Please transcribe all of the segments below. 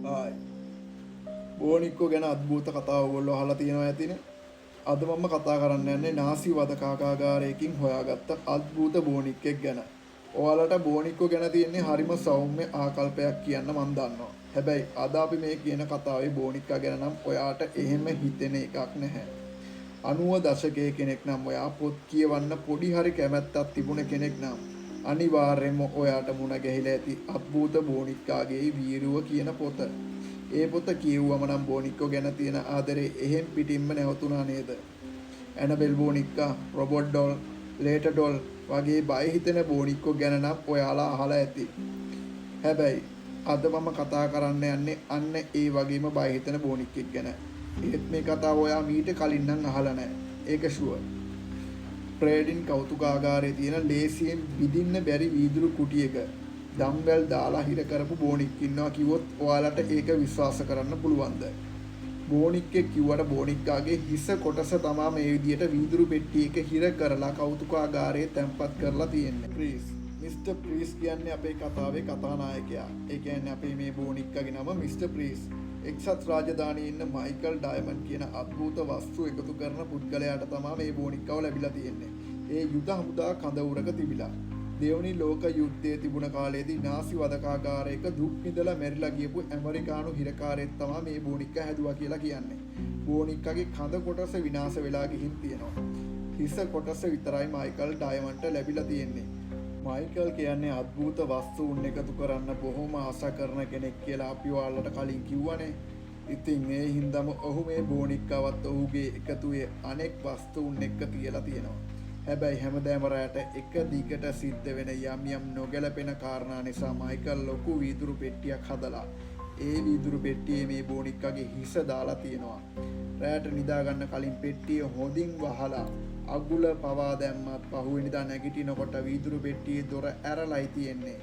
ආයි බෝනික්කෝ ගැන අද්භූත කතාව ඔයගොල්ලෝ අහලා තියෙනවා ඇතිනේ. අද මම කතා කරන්න යන්නේ නාසිවද කාකාගාරයකින් හොයාගත්ත අද්භූත බෝනික්කෙක් ගැන. ඔයාලට බෝනික්කෝ ගැන තියෙන්නේ හරිම සෞම්‍ය ආකල්පයක් කියන්න මම දන්නවා. හැබැයි අද අපි මේ කියන කතාවේ බෝනික්කා ගැන නම් ඔයාට එහෙම හිතෙන එකක් නැහැ. 90 දශකයේ කෙනෙක් නම් ඔයා පොත් කියවන්න පොඩි හරි කැමැත්තක් තිබුණ කෙනෙක් නම් අනිවාර්යයෙන්ම ඔයාට මුණ ගැහිලා ඇති අද්භූත බෝනික්කාගේ වීරුව කියන පොත. ඒ පොත කියවුවම නම් බෝනික්කෝ ගැන තියෙන ආදරේ එහෙම් පිටින්ම නැවතුණා නේද? ඇනබෙල් බෝනික්කා, රොබොට් ඩොල්, ලේටර් ඩොල් වගේ බය හිතෙන බෝනික්කෝ ගැන නම් ඔයාලා අහලා ඇති. හැබැයි අද මම කතා කරන්න යන්නේ අන්න ඒ වගේම බය හිතෙන බෝනික්කෙක් ගැන. ඒත් මේ කතාව ඔයා මීට කලින් නම් අහලා නැහැ. ඒක ෂුවර්. ප්‍රේඩින් කෞතුකාගාරයේ තියෙන ලේසියෙන් විදින්න බැරි වීදුරු කුටියක දම්වැල් දාලා හිර කරපු බෝනික් ඉන්නවා කිව්වොත් ඔයාලට ඒක විශ්වාස කරන්න පුළුවන්ද? බෝනික්කෙක් කිව්වට බෝනික්කාගේ හිස කොටස තමයි මේ විදියට වීදුරු පෙට්ටියක හිර කරලා කෞතුකාගාරයේ තැන්පත් කරලා තියෙන්නේ. ප්‍රීස් මිස්ටර් ප්‍රීස් කියන්නේ අපේ කතාවේ කතානායකයා. ඒ කියන්නේ අපේ මේ බෝනික්කාගේ නම මිස්ටර් ප්‍රීස්. එක්සත් රාජධානියේ ඉන්න මයිකල් ඩයමන්ඩ් කියන අద్භූත වස්තු එකතු කරන පුද්ගලයාට තමයි මේ බෝනික්කාව ලැබිලා තියෙන්නේ. ඒ යුද හමුදා කඳවුරක තිබිලා. දෙවනි ලෝක යුද්ධයේ තිබුණ කාලේදී නාසි වදකාගාරයක දුක් විඳලා මැරිලා ගියපු ඇමරිකානු හිරකාරයෙක් තමයි මේ බෝනික්කා හැදුවා කියලා කියන්නේ. බෝනික්කාගේ කඳ කොටස විනාශ වෙලා ගිහින් තියෙනවා. හිස කොටස විතරයි මයිකල් ඩයමන්ඩ්ට ලැබිලා තියෙන්නේ. මයිකල් කියන්නේ අద్භූත වස්තුන් එකතු කරන්න බොහොම ආස කරන කෙනෙක් කියලා අපි ඔයාලට කලින් කිව්වනේ. ඉතින් ඒ හින්දාම ඔහු මේ බෝනික්කාවත් ඔහුගේ එකතුවේ අනෙක් වස්තුන් එක්ක තියලා තියෙනවා. හැබැයි හැමදාම රැට එක දිගට සිද්ධ වෙන යම් නොගැලපෙන කාරණා නිසා මයිකල් ලොකු වීදුරු පෙට්ටියක් හදලා ඒ වීදුරු පෙට්ටියේ මේ බෝනික්කාගේ හිස දාලා තියෙනවා. රැට නිදා ගන්න කලින් පෙට්ටිය හොඳින් වහලා අගුල පවා දැම්මත් පහුවෙනිදා නැගිටිනකොට වීදුරු පෙට්ටියේ දොර ඇරලයි තියෙන්නේ.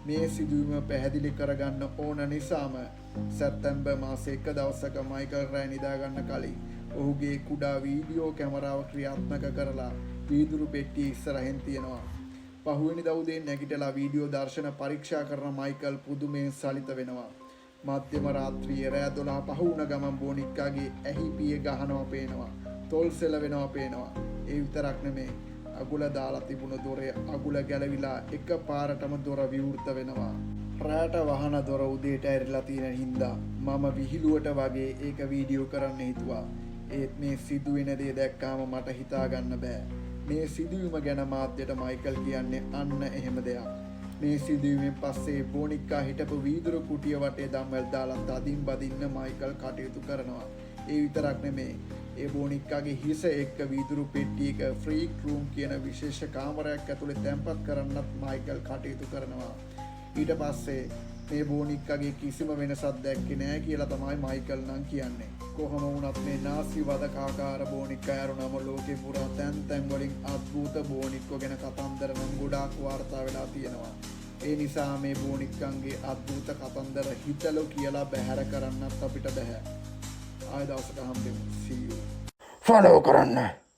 මේ සිදුවීම පැහැදිලි කරගන්න ඕන නිසාම සැප්තැම්බර් මාසේ එක දවසක මයිකල් රෑ නිදා ගන්න කලින් ඔහුගේ කුඩා වීඩියෝ කැමරාව ක්‍රියාත්මක කරලා වීදුරු පෙට්ටිය ඉස්සරහින් තියනවා. පහුවෙනිදා උදේ නැගිටලා වීඩියෝ දර්ශන පරීක්ෂා කරන මයිකල් පුදුමයෙන් සලිත වෙනවා. මධ්‍යම රාත්‍රියේ රෑ 12 පහ වුණ ගමන් බෝනික්කාගේ ඇහි පිය ගහනවා පේනවා. තොල් සෙලවෙනවා පේනවා. ඒ විතරක් නෙමේ අගුල දාලා තිබුණ දොරේ අගුල ගැලවිලා එකපාරටම දොර විවෘත වෙනවා. රැට වහන දොර උදේට ඇරිලා තියෙන හින්දා මම විහිළුවට වගේ ඒක වීඩියෝ කරන්න හිතුවා. ඒත් මේ සිදුවෙන දේ දැක්කාම මට හිතා ගන්න බෑ. මේ සිදුවීම ගැන මාධ්‍යට මයිකල් කියන්නේ අන්න එහෙම දෙයක්. මේ සිදුවීමෙන් පස්සේ බෝනික්කා හිටපු වීදුරු කුටිය වටේ දම්වැල් දාලා තදින් බදින්න මයිකල් කටයුතු කරනවා. ඒ විතරක් නෙමේ ඒ බෝනික්කාගේ හිස එක්ක වීදුරු පෙට්ටියක ෆ්‍රීක් රූම් කියන විශේෂ කාමරයක් ඇතුලේ තැන්පත් කරන්නත් මයිකල් කටයුතු කරනවා. ඊට පස්සේ මේ බෝනික්කාගේ කිසිම වෙනසක් දැක්කේ නෑ කියලා තමයි මයිකල් නම් කියන්නේ. කොහොම වුණත් මේ නාසි වදකාකාර බෝනික්කා ඇරුණම ලෝකේ පුරා තැන් වලින් අද්භූත බෝනික්කෝ ගැන කතන්දර නම් ගොඩාක් වාර්තා වෙලා තියෙනවා. ඒ නිසා මේ බෝනික්කන්ගේ අද්භූත කතන්දර හිතලෝ කියලා බැහැර කරන්නත් අපිට බැහැ. ආයෙ දවසක හම්බෙමු. See you. ෆලෝ කරන්න.